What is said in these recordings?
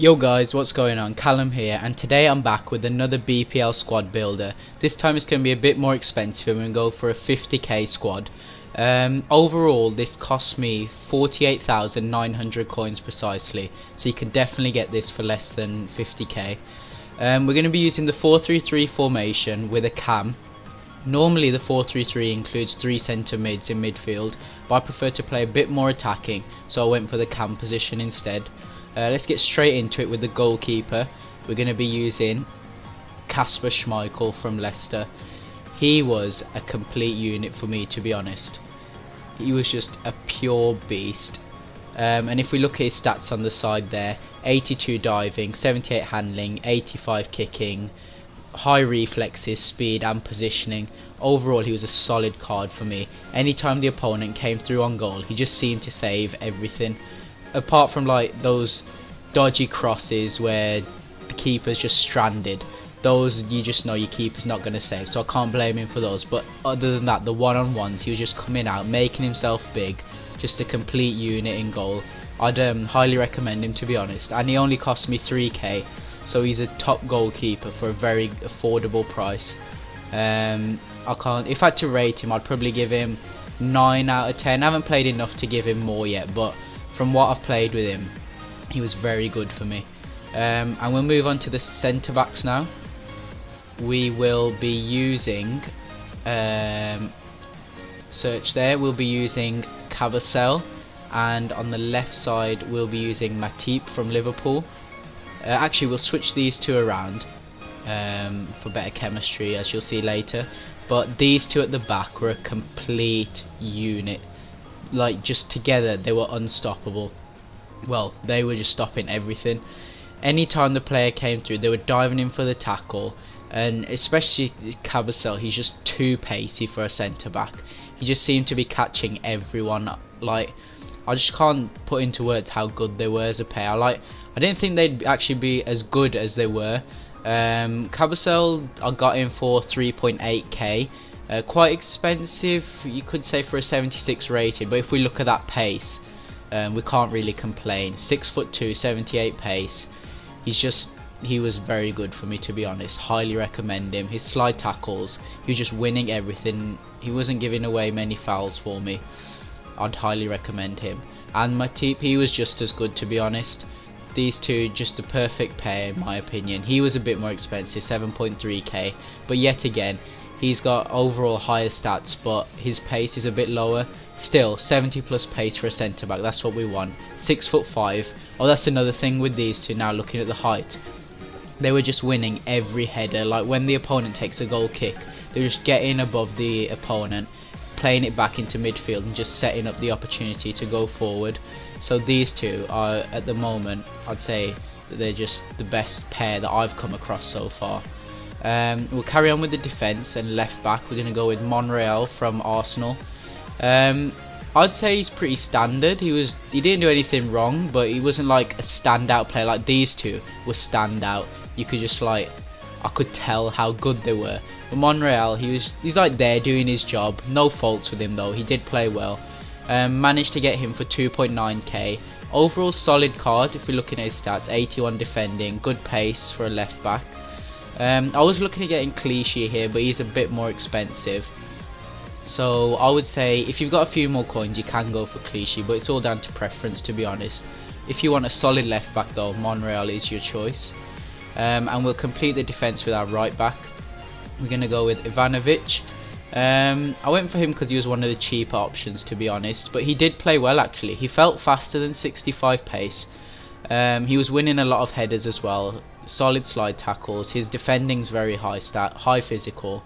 Yo guys, what's going on? Callum here, and today I'm back with another BPL squad builder. This time it's going to be a bit more expensive and we'll go for a 50k squad. Overall this cost me 48,900 coins precisely, so you can definitely get this for less than 50k. We're going to be using the 4-3-3 formation with a cam. Normally the 4-3-3 includes 3 centre mids in midfield, but I prefer to play a bit more attacking, so I went for the cam position instead. Let's get straight into it with the goalkeeper. We're going to be using Kasper Schmeichel from Leicester. He was a complete unit for me, to be honest. He was just a pure beast. And if we look at his stats on the side there, 82 diving, 78 handling, 85 kicking, high reflexes, speed and positioning. Overall he was a solid card for me. Anytime the opponent came through on goal, he just seemed to save everything. Apart from like those dodgy crosses where the keeper's just stranded, those you just know your keeper's not going to save, so I can't blame him for those. But other than that, the one-on-ones, he was just coming out, making himself big, just a complete unit in goal. I'd highly recommend him, to be honest, and he only cost me 3k, so he's a top goalkeeper for a very affordable price. If I had to rate him, I'd probably give him 9 out of 10. I haven't played enough to give him more yet, but from what I've played with him, he was very good for me. And we'll move on to the centre backs now. We will be using search there. We'll be using Cavacel, and on the left side we'll be using Matip from Liverpool. Actually, we'll switch these two around for better chemistry, as you'll see later. But these two at the back were a complete unit. Like, just together they were unstoppable. Well, they were just stopping everything. Anytime the player came through, they were diving in for the tackle, and especially Cavacel, he's just too pacey for a centre back. He just seemed to be catching everyone. Like, I just can't put into words how good they were as a pair. I didn't think they'd actually be as good as they were. Cavacel, I got him for 3.8k. Quite expensive, you could say, for a 76 rated, but if we look at that pace, we can't really complain. 6'2", 78 pace. He was very good for me, to be honest. Highly recommend him. His slide tackles, he was just winning everything. He wasn't giving away many fouls for me. I'd highly recommend him. And Matip, he was just as good, to be honest. These two, just a perfect pair in my opinion. He was a bit more expensive, 7.3k, but yet again, he's got overall higher stats, but his pace is a bit lower. Still, 70 plus pace for a centre back, that's what we want. 6'5". Oh, that's another thing with these two now, looking at the height. They were just winning every header. Like, when the opponent takes a goal kick, they're just getting above the opponent, playing it back into midfield and just setting up the opportunity to go forward. So these two are, at the moment, I'd say that they're just the best pair that I've come across so far. We'll carry on with the defence, and left back we're going to go with Monreal from Arsenal. I'd say he's pretty standard. He didn't do anything wrong, but he wasn't like a standout player. Like, these two were standout. You could just, like, I could tell how good they were. But Monreal, he's like there doing his job. No faults with him though. He did play well. Managed to get him for 2.9k. Overall solid card if we're looking at his stats. 81 defending, good pace for a left back. I was looking at getting Clichy here, but he's a bit more expensive. So I would say if you've got a few more coins, you can go for Clichy, but it's all down to preference, to be honest. If you want a solid left back though, Monreal is your choice. And we'll complete the defence with our right back. We're going to go with Ivanovic. I went for him because he was one of the cheaper options, to be honest, but he did play well actually. He felt faster than 65 pace. He was winning a lot of headers as well. Solid slide tackles. His defending's very high stat, high physical,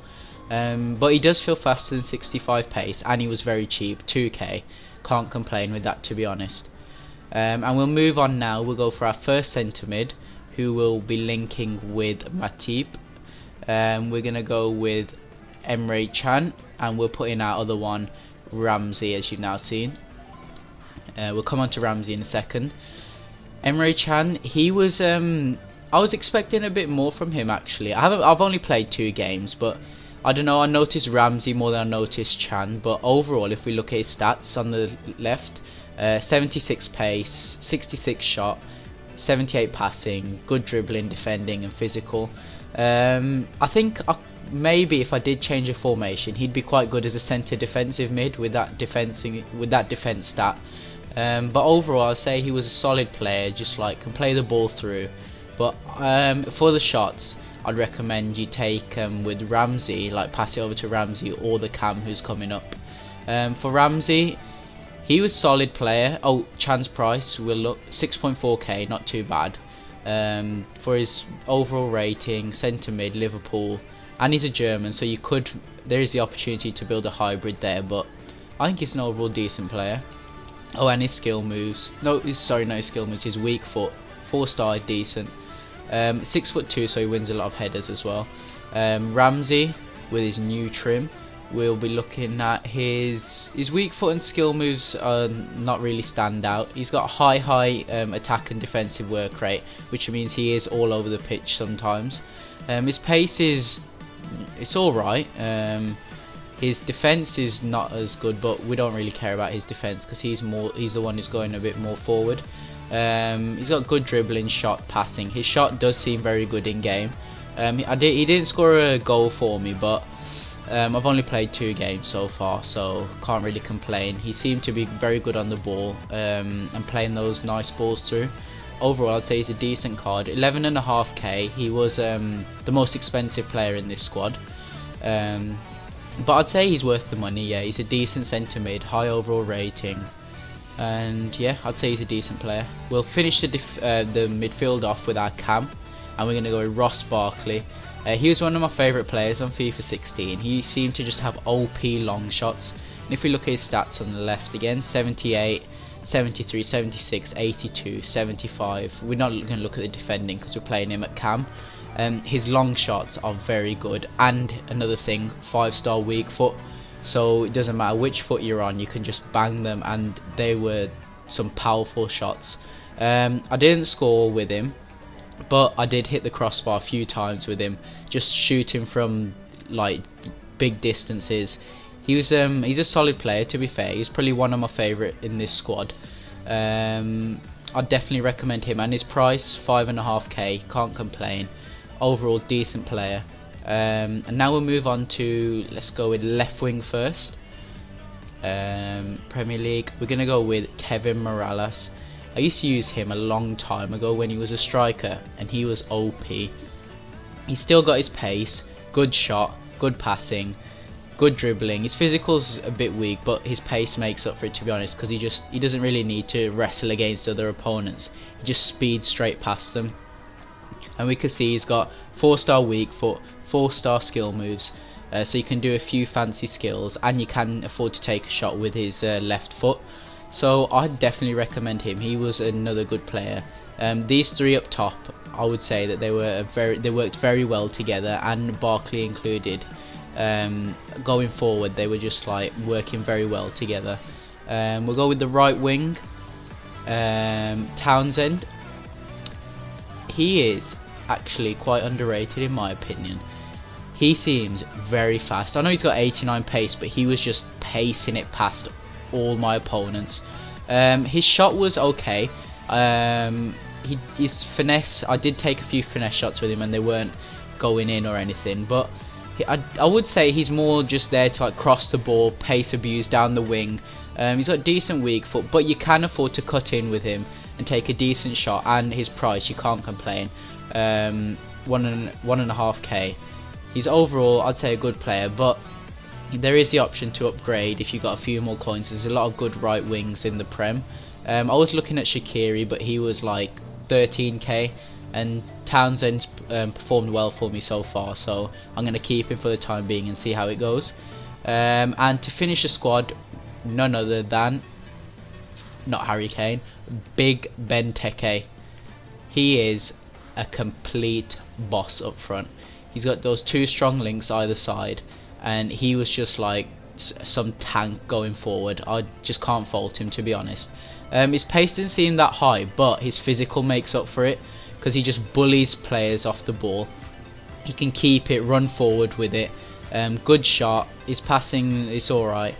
but he does feel faster than 65 pace, and he was very cheap, 2k. Can't complain with that, to be honest. And we'll move on now. We'll go for our first centre mid, who will be linking with Matip. We're gonna go with Emre Can, and we'll put in our other one, Ramsey, as you've now seen. We'll come on to Ramsey in a second. Emre Can, he was I was expecting a bit more from him actually. I've only played 2 games, but I don't know, I noticed Ramsey more than I noticed Can. But overall, if we look at his stats on the left, 76 pace, 66 shot, 78 passing, good dribbling, defending and physical. I think maybe if I did change a formation, he'd be quite good as a centre defensive mid with that defence stat. But overall, I'd say he was a solid player, just like can play the ball through. But for the shots, I'd recommend you take with Ramsey, like pass it over to Ramsey or the cam who's coming up. For Ramsey, he was a solid player. Oh, chance price will look 6.4k, not too bad. For his overall rating, centre mid, Liverpool, and he's a German, so there is the opportunity to build a hybrid there. But I think he's an overall decent player. Oh, and his skill moves. No, sorry, no skill moves. His weak foot, 4-star, decent. 6'2", so he wins a lot of headers as well. Ramsey with his new trim, we'll be looking at his weak foot and skill moves are not really stand out. He's got high attack and defensive work rate, which means he is all over the pitch sometimes. His pace it's all right. His defense is not as good, but we don't really care about his defense because he's the one who's going a bit more forward. He's got good dribbling, shot, passing. His shot does seem very good in game. He didn't score a goal for me, but I've only played 2 games so far, so can't really complain. He seemed to be very good on the ball and playing those nice balls through. Overall, I'd say he's a decent card. 11.5k. He was the most expensive player in this squad. But I'd say he's worth the money. Yeah, he's a decent centre mid, high overall rating, and yeah, I'd say he's a decent player. We'll finish the midfield off with our cam, and we're going to go with Ross Barkley. He was one of my favourite players on FIFA 16. He seemed to just have OP long shots, and if we look at his stats on the left again, 78, 73, 76, 82, 75. We're not going to look at the defending because we're playing him at cam. His long shots are very good, and another thing, 5-star weak foot, so it doesn't matter which foot you're on, you can just bang them, and they were some powerful shots. I didn't score with him, but I did hit the crossbar a few times with him, just shooting from like big distances. He's a solid player, to be fair. He's probably one of my favourite in this squad. I'd definitely recommend him, and his price 5.5k, can't complain. Overall decent player. And now we'll move on to, let's go with left wing first. Premier League, we're gonna go with Kevin Morales. I used to use him a long time ago when he was a striker, and he was OP. He's still got his pace, good shot, good passing, good dribbling. His physical's a bit weak, but his pace makes up for it, to be honest, because he doesn't really need to wrestle against other opponents. He just speeds straight past them. And we can see he's got 4-star weak foot, 4-star skill moves, so you can do a few fancy skills, and you can afford to take a shot with his left foot. So I'd definitely recommend him. He was another good player. These 3 up top, I would say that they worked very well together, and Barkley included. Going forward, they were just like working very well together. We'll go with the right wing, Townsend. He is actually quite underrated in my opinion. He seems very fast. I know he's got 89 pace, but he was just pacing it past all my opponents. His shot was okay. His finesse, I did take a few finesse shots with him and they weren't going in or anything, but I would say he's more just there to like cross the ball, pace abuse down the wing. He's got decent weak foot, but you can afford to cut in with him and take a decent shot, and his price, you can't complain. 1.5k. He's overall, I'd say, a good player, but there is the option to upgrade if you got a few more coins. There's a lot of good right wings in the Prem. I was looking at Shaqiri, but he was like 13k, and Townsend's performed well for me so far, so I'm going to keep him for the time being and see how it goes. And to finish the squad, none other than, not Harry Kane, Big Benteke. He is a complete boss up front. He's got those 2 strong links either side, and he was just like some tank going forward. I just can't fault him, to be honest. His pace didn't seem that high, but his physical makes up for it because he just bullies players off the ball. He can keep it, run forward with it. Good shot. His passing is alright.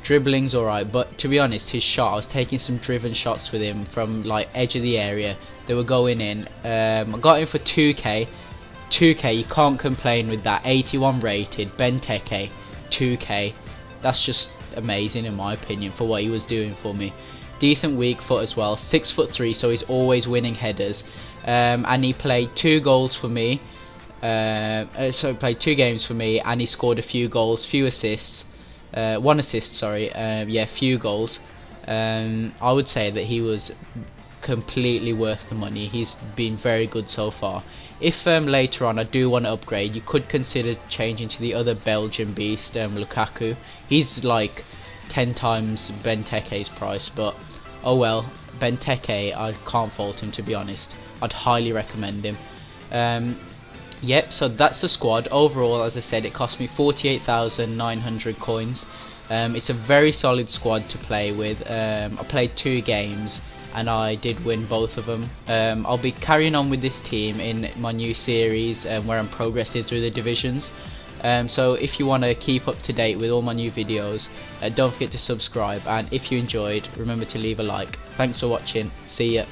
Dribbling's alright, but to be honest, his shot, I was taking some driven shots with him from like edge of the area, they were going in. I got him for 2k. 2k, you can't complain with that. 81 rated, Benteke, 2k. That's just amazing in my opinion for what he was doing for me. Decent weak foot as well, 6'3", so he's always winning headers. And he played 2 goals for me. So he played 2 games for me, and he scored a few goals, few assists. 1 assist, sorry. Yeah, few goals. I would say that he was completely worth the money. He's been very good so far. If later on I do want to upgrade, you could consider changing to the other Belgian beast, Lukaku. He's like 10 times Benteke's price, but oh well. Benteke, I can't fault him, to be honest. I'd highly recommend him. Yep, so that's the squad. Overall, as I said, it cost me 48,900 coins. It's a very solid squad to play with. I played 2 games and I did win both of them. I'll be carrying on with this team in my new series where I'm progressing through the divisions. So if you want to keep up to date with all my new videos, don't forget to subscribe, and if you enjoyed, remember to leave a like. Thanks for watching. See ya.